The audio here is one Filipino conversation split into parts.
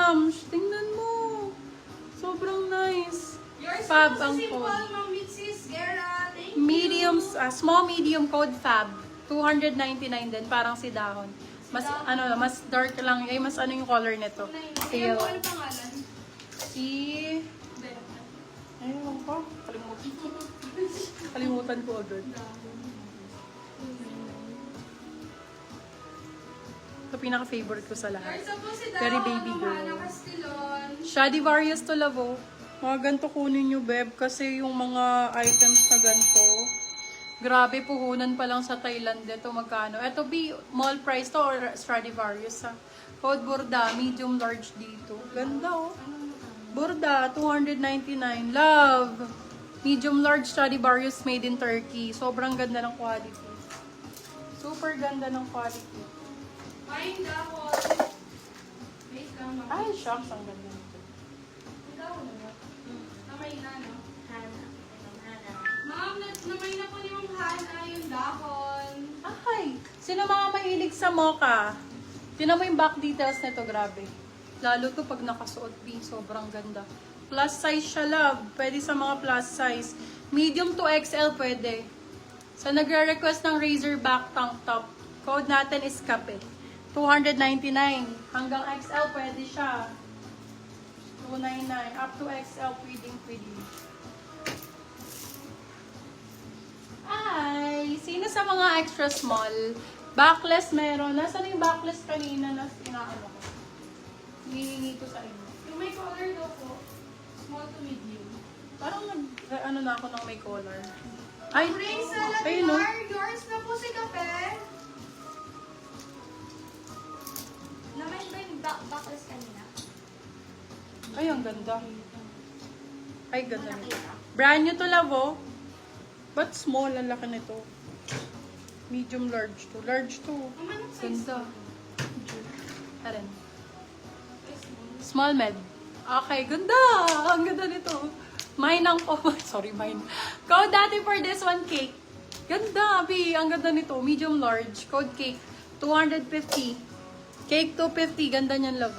Mams. Tingnan mo. Sobrang nice. Fab ang code. Mediums, small medium code Fab. 299 din, parang si Dahon. Mas mas dark lang, ay mas ano yung color nito. Pale. Ano pangalan? Si ayun ko, kalimutan ko agad. Ito pinaka-favorite ko sa lahat. Very baby girl. Stradivarius to love, oh. Mga ganito kunin nyo, Beb, kasi yung mga items na ganito, grabe, puhunan pa lang sa Thailand dito magkano. Ito, mall price to or Stradivarius, ha? Code Burda, medium large dito. Ganda, oh. Burda, 299. Love. Medium large Stradivarius made in Turkey. Sobrang ganda ng quality. Super ganda ng quality. Mine dahon. Wait lang, ma'am. Ay, shucks, ang ganda nito. Dahon na. Namay na, no? Hana. Ma'am, namay na po yung hana, yung dahon. Ay, sino mga mahilig sa mocha? Tinan mo yung back details nito, grabe. Lalo to pag nakasuot, B, sobrang ganda. Plus size siya, love. Pwede sa mga plus size. Medium to XL pwede. So, nagre-request ng Razorback tank top. Code natin is Kape. 299. Hanggang XL pwede siya. 299. Up to XL, pwedeng. Ay, sino sa mga extra small? Backless meron. Nasaan yung backless kanina na inaano ko? Hihingi ko sa inyo. Yung may color daw po. Small to medium. Parang ano na ako ng may color. Ay, Ring salad ayun, no? yours na po si Kape. Naman ba yung backless kanina? Ay, ang ganda. Ay, ganda nito. Brand new to, love, oh. But small, ang laki nito. Medium large to. Large to. Anong size? Ganda. Ayan. Small med. Okay, ganda! Ang ganda nito. Mine ang sorry, mine. Code dati for this one, cake. Ganda, Abi. Ang ganda nito. Medium large. Code cake. 250. Cake 250. Ganda niyan, love.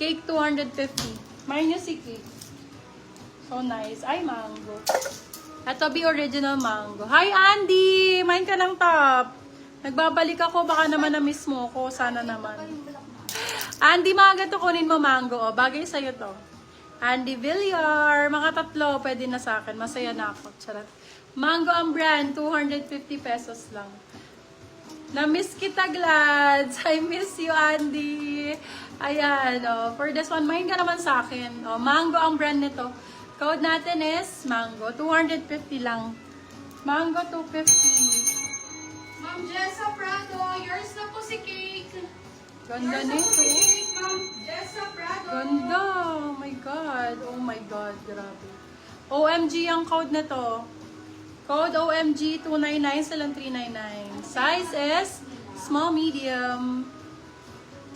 Cake 250. Mine yung si cake. So nice. Ay, mango. Ito, be original mango. Hi, Andy! Mine ka ng top. Nagbabalik ako. Baka naman na-miss mo ko. Sana naman. Andy, mga ganito kunin mo mango. O, bagay sa'yo to. Andy Villar. Mga tatlo. Pwede na sa akin. Masaya na ako. Charot. Mango ang brand. 250 pesos lang. Na-miss kita, Glads. I miss you, Andy. Ayan. O, for this one, mine ka naman sa akin. O, mango ang brand nito. Code natin is mango. 250 lang. Mango 250. Ma'am Jessa Prado, yours na po si Cake. Ganda Yours na po nito. si Cake, Ma'am Jessa Prado. Ganda. Oh my God. Oh my God. Grabe. OMG ang code na to. Code OMG 299 silang 399. Size is small medium.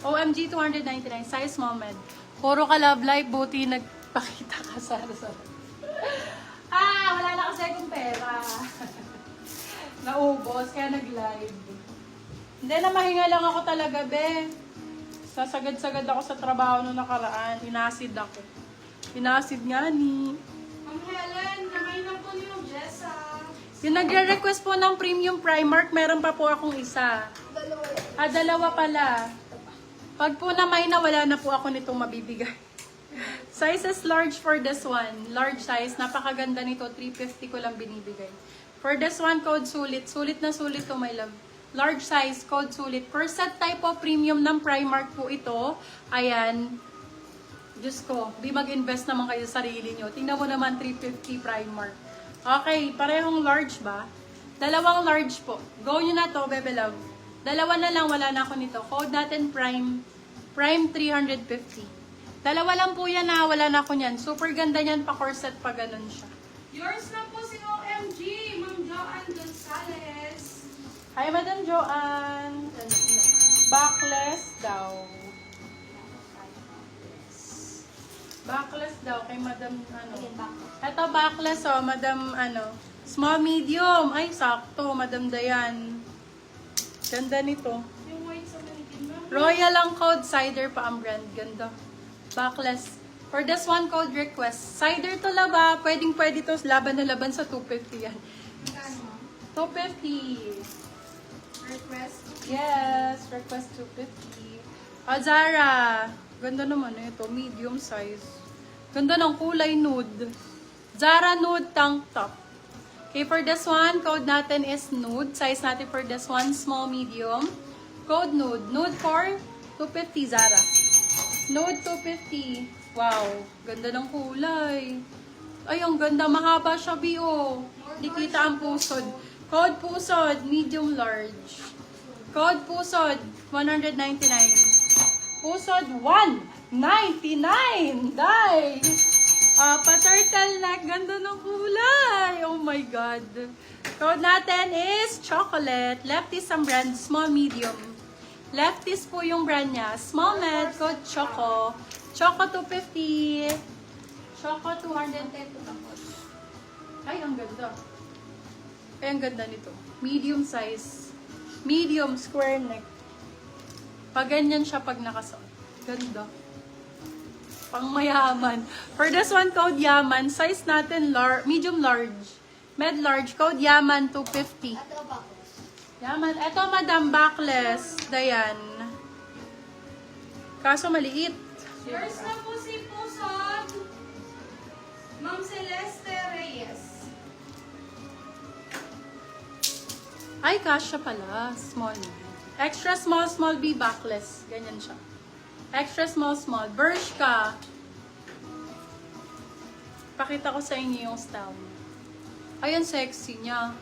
OMG 299. Size small med. Puro ka love life. Buti nagpakita ka sa wala na kasi akong pera. Naubos, kaya nag-live. Hindi na mahinga lang ako talaga, be. Sasagad-sagad ako sa trabaho nung nakaraan. Inasid ako. Inasid nga ni. Ma'am Helen, namay na po niyo Jessa. Yung nagre-request po ng premium Primark, meron pa po akong isa. Dalawa pala. Pag po namay na, wala na po ako nitong mabibigay. Size is large for this one. Large size. Napakaganda nito. 350 ko lang binibigay. For this one, code sulit. Sulit na sulit to, my love. Large size, code sulit. Per set type of premium ng Primark po ito. Ayan. Diyos ko, di mag-invest naman kayo sa sarili nyo. Tingnan mo naman, 350 Primark. Okay, parehong large ba? Dalawang large po. Go nyo na to, bebe love. Dalawa na lang, wala na ako nito. Code natin Prime 350. Dalawa lang po yan na, wala na ako niyan. Super ganda niyan, pa corset pa ganun siya. Yours na po si OMG, Ma'am Joanne Gonzalez. Hi, Madam Joanne. Backless daw. Backless daw kay Madam ano. Ito backless oh, Madam ano. Small medium. Ay, sakto, Madam Dayan. Ganda nito. Yung white sa manikin, ma'am. Royal ang code, cider pa ang brand. Ganda. Backless. For this one, code request. Cider to laba. Pwede to laban na laban sa 250 yan. Magkano? 250. Request? Yes, request 250. Zara. Ganda naman ito. Medium size. Ganda ng kulay nude. Zara nude tank top. Okay, for this one, code natin is nude. Size natin for this one, small, medium. Code nude. Nude for 250 Zara. Nude 250. Wow, ganda ng kulay. Ay, ang ganda. Mahaba siya, Bio. Di kita ang pusod. Code pusod, medium large. Code pusod, 199. Pusod, 199. Dai! Pa-turtleneck. Ganda ng kulay. Oh my God. Code natin is chocolate. Lefties ang brand, small, medium. Lefties po yung brand niya. Small med, code Choco. Choco 250. Choco 210. Ay, ang ganda. Ay, ang ganda nito. Medium size. Medium square neck. Pag ganyan siya pag nakasuot. Ganda. Pang mayaman. For this one, code Yaman. Size natin medium large. Med large. Code Yaman 250. Yaman. Ito, madam, backless. Dayan. Kaso maliit. First na po si Pusod. Ma'am Celeste Reyes. Ay, kasha pala. Small. Extra small, small B, backless. Ganyan siya. Extra small, small. Bershka. Pakita ko sa inyo yung style niya. Ayan, sexy niya.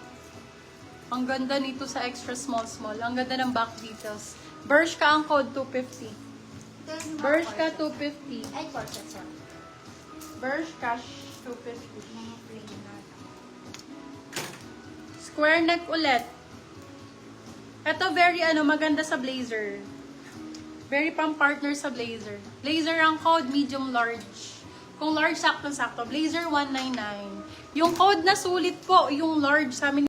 Ang ganda nito sa extra small, small. Ang ganda ng back details. Bershka ang code 250. Bershka 250. Ay, corset, sorry. Bershka 250. Mga plain na. Square neck ulit. Ito very maganda sa blazer. Very pang partner sa blazer. Blazer ang code medium large. Kung large, sakto-sakto. Blazer 199. Yung code na sulit po, yung large sa amin